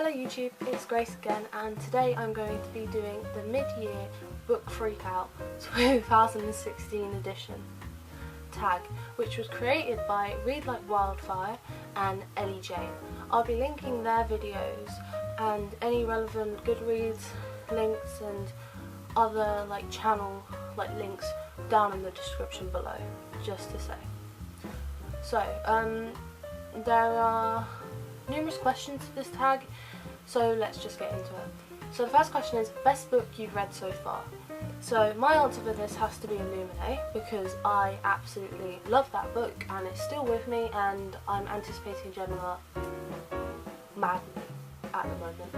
Hello YouTube, it's Grace again, and today I'm going to be doing the mid-year book freakout 2016 edition tag, which was created by Read Like Wildfire and Ellie Jane. I'll be linking their videos and any relevant Goodreads links and other channel links down in the description below, just to say. So there are numerous questions to this tag, so let's just get into it. So the first question is, best book you've read so far? So my answer for this has to be Illuminate, because I absolutely love that book and it's still with me, and I'm anticipating Gemma madly at the moment.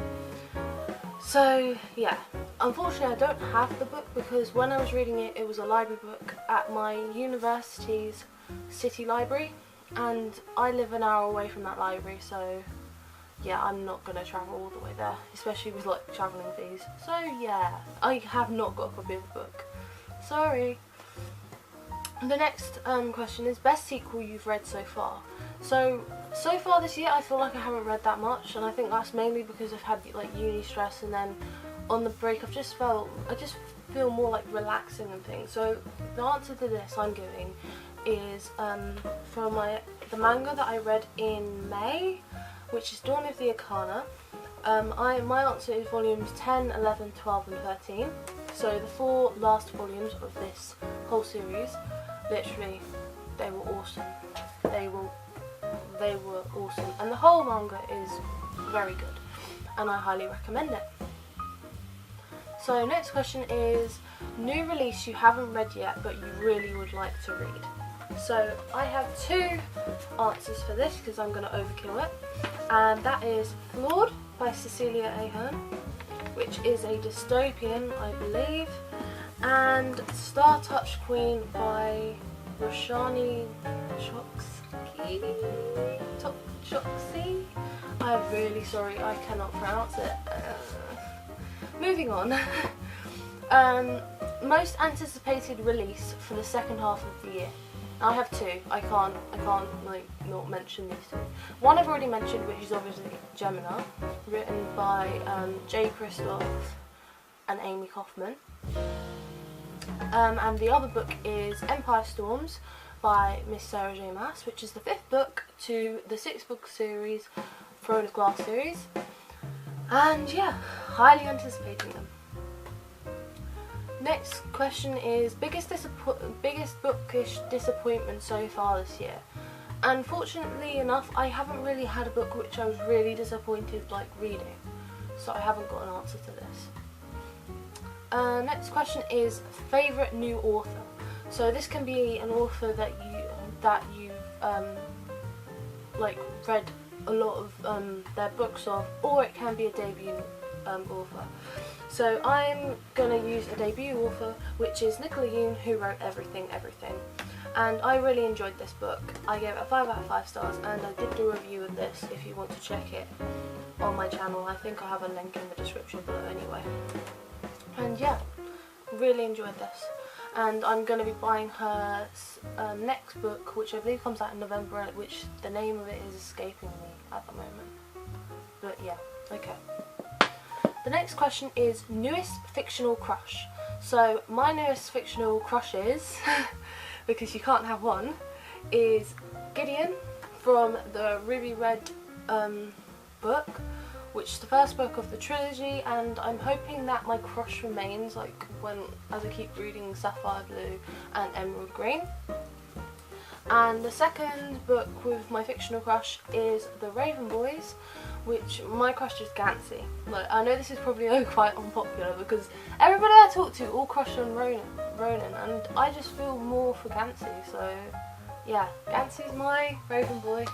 So yeah, unfortunately I don't have the book because when I was reading it, it was a library book at my university's city library, and I live an hour away from that library, so yeah, I'm not going to travel all the way there, especially with travelling fees. So yeah, I have not got a copy of the book. Sorry. The next question is, best sequel you've read so far? So far this year I feel like I haven't read that much, and I think that's mainly because I've had uni stress, and then on the break I just feel more relaxing and things. So the answer to this I'm giving is from the manga that I read in May, which is Dawn of the Arcana. My answer is volumes 10, 11, 12 and 13. So the 4 last volumes of this whole series, literally, they were awesome. They were awesome, and the whole manga is very good, and I highly recommend it. So next question is, new release you haven't read yet but you really would like to read. So I have 2 answers for this because I'm going to overkill it, and that is Flawed by Cecilia Ahern, which is a dystopian, I believe, and Star Touch Queen by Roshani Choksi. I'm really sorry, I cannot pronounce it. Moving on. Most anticipated release for the second half of the year. I have 2. I can't not mention these 2. One I've already mentioned, which is obviously Gemina, written by Jay Kristoff and Amy Kaufman. And the other book is Empire Storms by Miss Sarah J. Maas, which is the 5th book to the 6-book series, Throne of Glass series. And yeah, highly anticipating them. Next question is, biggest bookish disappointment so far this year? Unfortunately enough, I haven't really had a book which I was really disappointed reading, so I haven't got an answer to this. Next question is, favourite new author? So this can be an author that you've read a lot of their books of, or it can be a debut author. So I'm going to use a debut author, which is Nicola Yoon, who wrote Everything, Everything. And I really enjoyed this book. I gave it a 5 out of 5 stars, and I did do a review of this if you want to check it on my channel. I think I have a link in the description below anyway. And yeah, really enjoyed this. And I'm going to be buying her next book, which I believe comes out in November, which the name of it is escaping me at the moment. But yeah, okay. The next question is, newest fictional crush. So my newest fictional crush is, because you can't have one, is Gideon from the Ruby Red book, which is the first book of the trilogy, and I'm hoping that my crush remains as I keep reading Sapphire Blue and Emerald Green. And the second book with my fictional crush is The Raven Boys, which my crush is Gansey. I know this is probably quite unpopular because everybody I talk to all crush on Ronan, and I just feel more for Gansey, so yeah, Gansey's my Raven Boy.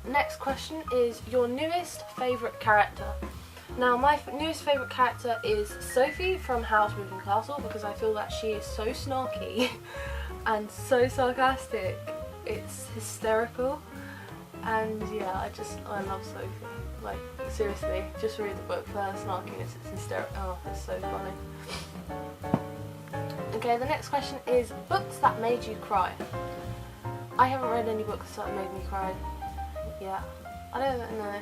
Next question is, your newest favourite character? Now my newest favourite character is Sophie from Howl's Moving Castle, because I feel that she is so snarky and so sarcastic. It's hysterical, and yeah, I love Sophie. Seriously, just read the book for her snarkiness, it's hysterical. Oh, it's so funny. Okay, the next question is, books that made you cry. I haven't read any books that made me cry yet. I don't know.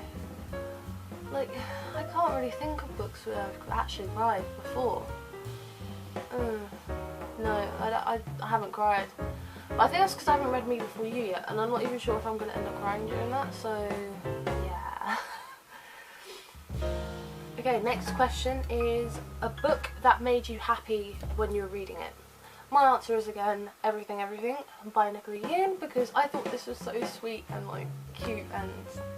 Like, I can't really think of books where I've actually cried before. No, I haven't cried. But I think that's because I haven't read Me Before You yet, and I'm not even sure if I'm going to end up crying during that, so yeah. Okay, next question is a book that made you happy when you were reading it. My answer is again, Everything Everything by Nicola Yoon, because I thought this was so sweet and like cute, and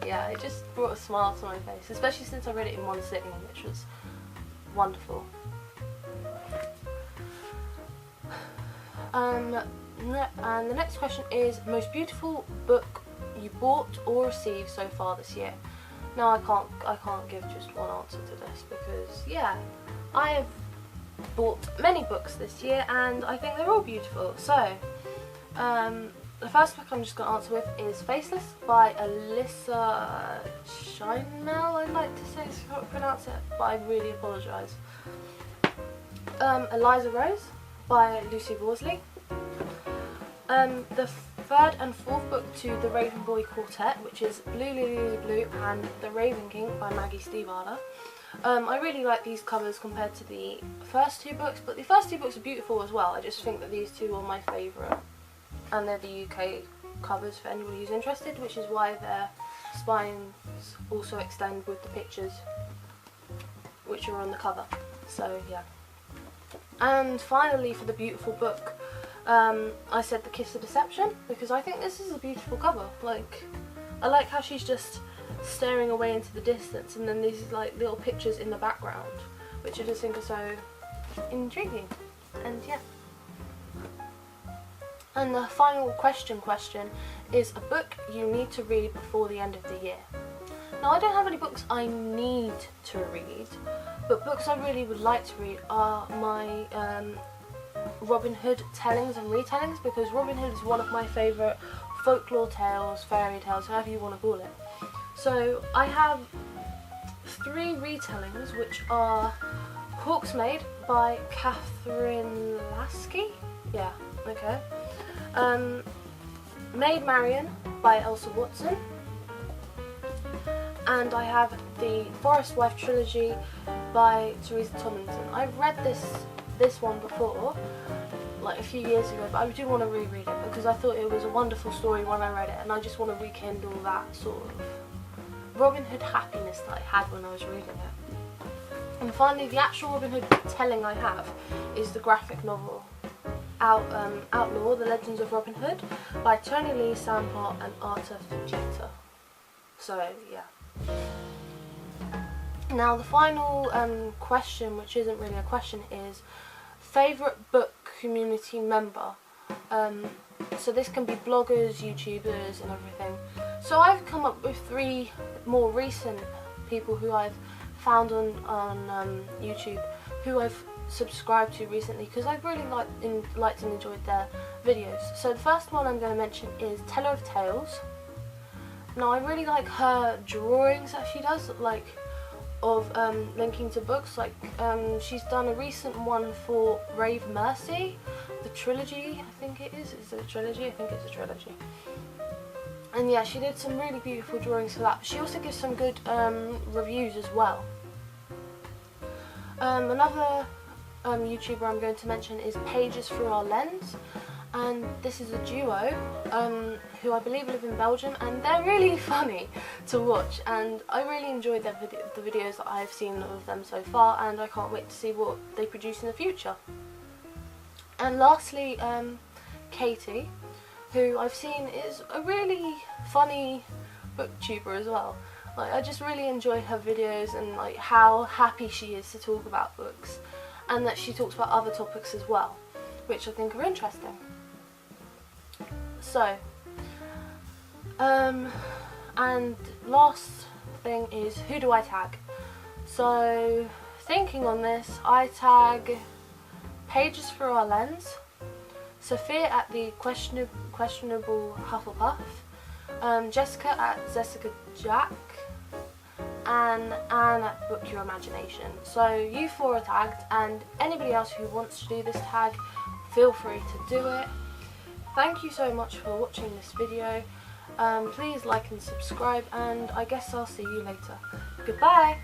yeah, it just brought a smile to my face, especially since I read it in one sitting, which was wonderful. And the next question is most beautiful book you bought or received so far this year. Now I can't give just one answer to this because yeah, I have bought many books this year and I think they're all beautiful. So the first book I'm just going to answer with is Faceless by Alyssa Shinmel, I'd like to say, I can't pronounce it, but I really apologise. Eliza Rose by Lucy Worsley. The third and fourth book to the Raven Boy Quartet, which is Blue Lily Blue and The Raven King by Maggie Stiefvater. I really like these covers compared to the first two books, but the first two books are beautiful as well. I just think that these two are my favourite, and they're the UK covers for anybody who's interested, which is why their spines also extend with the pictures which are on the cover. So yeah. And finally, for the beautiful book, I said The Kiss of Deception, because I think this is a beautiful cover. Like, I like how she's just staring away into the distance and then these like little pictures in the background, which I just think are so intriguing. And yeah. And the final question is a book you need to read before the end of the year. Now, I don't have any books I need to read, but books I really would like to read are my Robin Hood tellings and retellings, because Robin Hood is one of my favourite folklore tales, fairy tales, however you want to call it. So I have 3 retellings, which are Hawksmaid by Catherine Lasky. Yeah, okay. Maid Marian by Elsa Watson. And I have the Forest Wife trilogy by Teresa Tomlinson. I've read this one before, like a few years ago, but I do want to reread it because I thought it was a wonderful story when I read it, and I just want to rekindle that sort of Robin Hood happiness that I had when I was reading it. And finally, the actual Robin Hood telling I have is the graphic novel Outlaw, The Legends of Robin Hood by Tony Lee Samhart and Arthur Fujita. So yeah. Now the final question, which isn't really a question, is favourite book community member. So this can be bloggers, YouTubers and everything. So I've come up with 3 more recent people who I've found on YouTube, who I've subscribed to recently because I've really liked and enjoyed their videos. So the first one I'm going to mention is Teller of Tales. Now, I really like her drawings that she does, like of linking to books. Like she's done a recent one for Brave Mercy, the trilogy. I think it is. Is it a trilogy? I think it's a trilogy. And yeah, she did some really beautiful drawings for that. But she also gives some good reviews as well. Another YouTuber I'm going to mention is Pages Through Our Lens. And this is a duo who I believe live in Belgium, and they're really funny to watch, and I really enjoyed the videos that I've seen of them so far, and I can't wait to see what they produce in the future. And lastly, Katie, who I've seen is a really funny booktuber as well. Like, I just really enjoy her videos and like how happy she is to talk about books, and that she talks about other topics as well, which I think are interesting. So, and last thing is, who do I tag? So, thinking on this, I tag Pages Through Our Lens, Sophia at the questionable Hufflepuff, Jessica at Jessica Jack, and Anne at Book Your Imagination. So you 4 are tagged, and anybody else who wants to do this tag, feel free to do it. Thank you so much for watching this video. Please like and subscribe, and I guess I'll see you later. Goodbye!